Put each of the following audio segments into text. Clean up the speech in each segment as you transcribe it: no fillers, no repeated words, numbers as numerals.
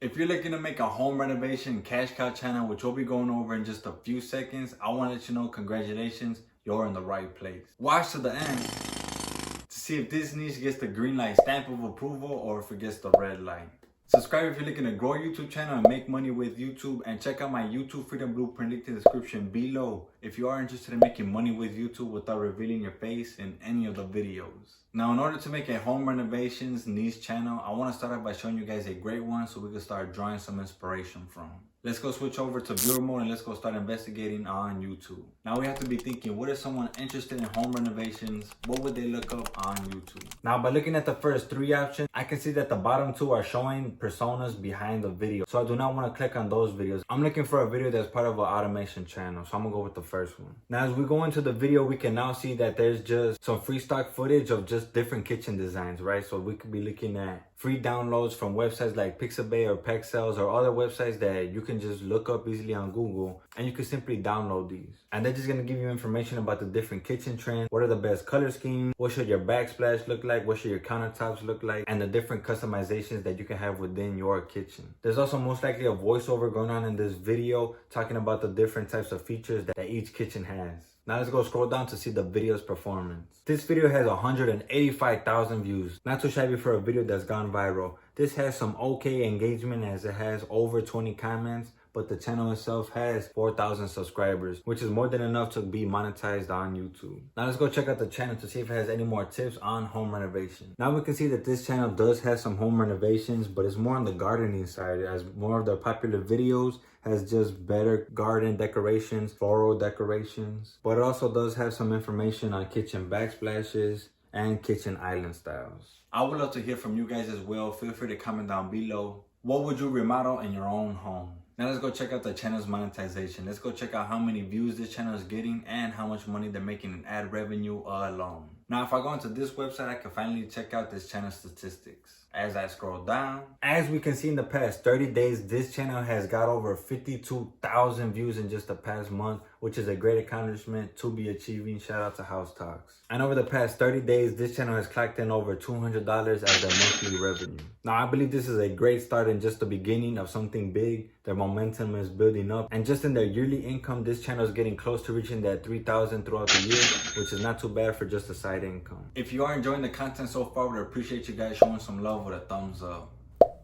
If you're looking to make a home renovation cash cow channel, which we'll be going over in just a few seconds, I want to let you know, congratulations, you're in the right place. Watch to the end to see if this niche gets the green light stamp of approval or if it gets the red light. Subscribe if you're looking to grow a YouTube channel and make money with YouTube, and check out my YouTube Freedom Blueprint link in the description below if you are interested in making money with YouTube without revealing your face in any of the videos. Now, in order to make a home renovations niche channel, I want to start off by showing you guys a great one so we can start drawing some inspiration from. Let's go switch over to viewer mode and let's go start investigating on YouTube. Now we have to be thinking, what is someone interested in home renovations? What would they look up on YouTube? Now, by looking at the first three options, I can see that the bottom two are showing personas behind the video. So I do not want to click on those videos. I'm looking for a video that's part of an automation channel. So I'm gonna go with the first one. Now, as we go into the video, we can now see that there's just some free stock footage of just different kitchen designs, right? So we could be looking at free downloads from websites like Pixabay or Pexels or other websites that you can just look up easily on Google, and you can simply download these. And they're just gonna give you information about the different kitchen trends, what are the best color schemes, what should your backsplash look like, what should your countertops look like, and the different customizations that you can have within your kitchen. There's also most likely a voiceover going on in this video talking about the different types of features that each kitchen has. Now let's go scroll down to see the video's performance. This video has 185,000 views. Not too shabby for a video that's gone viral. This has some okay engagement as it has over 20 comments, but the channel itself has 4,000 subscribers, which is more than enough to be monetized on YouTube. Now let's go check out the channel to see if it has any more tips on home renovation. Now we can see that this channel does have some home renovations, but it's more on the gardening side, as more of the popular videos has just better garden decorations, floral decorations, but it also does have some information on kitchen backsplashes and kitchen island styles. I would love to hear from you guys as well. Feel free to comment down below. What would you remodel in your own home? Now let's go check out the channel's monetization. Let's go check out how many views this channel is getting and how much money they're making in ad revenue alone. Now, if I go into this website, I can finally check out this channel's statistics. As I scroll down, as we can see in the past 30 days, this channel has got over 52,000 views in just the past month, which is a great accomplishment to be achieving. Shout out to House Talks. And over the past 30 days, this channel has clocked in over $200 as their monthly revenue. Now, I believe this is a great start in just the beginning of something big. Their momentum is building up, and just in their yearly income, this channel is getting close to reaching that 3,000 throughout the year, which is not too bad for just a side income. If you are enjoying the content so far, we appreciate you guys showing some love with a thumbs up.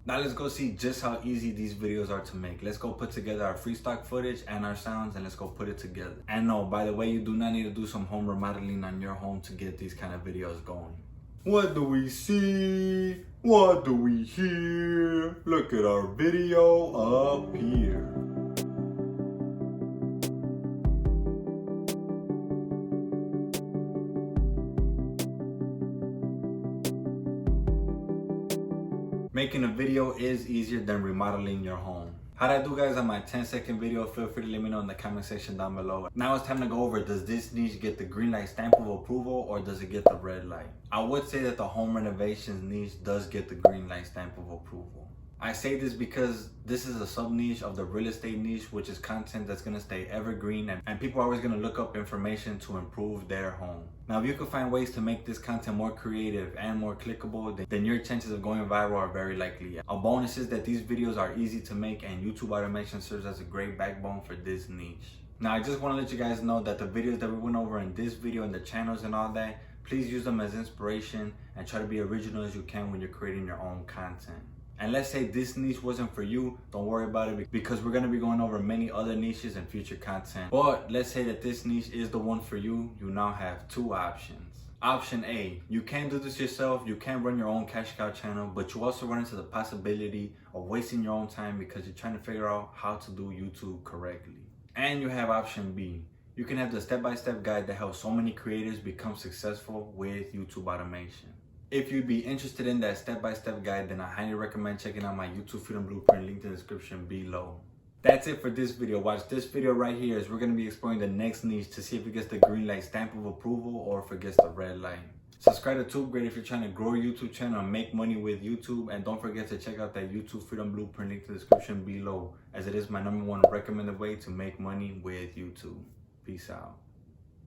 Now let's go see just how easy these videos are to make. Let's go put together our free stock footage and our sounds, and let's go put it together. And no, by the way, you do not need to do some home remodeling on your home to get these kind of videos going. What do we see? What do we hear? Look at our video up here. Making a video is easier than remodeling your home. How'd I do, guys, on my 10-second video? Feel free to let me know in the comment section down below. Now it's time to go over, does this niche get the green light stamp of approval or does it get the red light? I would say that the home renovations niche does get the green light stamp of approval. I say this because this is a sub niche of the real estate niche, which is content that's going to stay evergreen, and people are always going to look up information to improve their home. Now, if you can find ways to make this content more creative and more clickable, then your chances of going viral are very likely. A bonus is that these videos are easy to make, and YouTube automation serves as a great backbone for this niche. Now, I just want to let you guys know that the videos that we went over in this video and the channels and all that, please use them as inspiration and try to be original as you can when you're creating your own content. And let's say this niche wasn't for you, don't worry about it, because we're going to be going over many other niches in future content. But let's say that this niche is the one for you, you now have two options. Option A, you can do this yourself, you can run your own cash cow channel, but you also run into the possibility of wasting your own time because you're trying to figure out how to do YouTube correctly. And you have option B. You can have the step-by-step guide that helps so many creators become successful with YouTube automation. If you'd be interested in that step-by-step guide, then I highly recommend checking out my YouTube Freedom Blueprint link in the description below. That's it for this video. Watch this video right here as we're going to be exploring the next niche to see if it gets the green light stamp of approval or if it gets the red light. Subscribe to TubeGreat if you're trying to grow a YouTube channel and make money with YouTube. And don't forget to check out that YouTube Freedom Blueprint link in the description below, as it is my #1 recommended way to make money with YouTube. Peace out.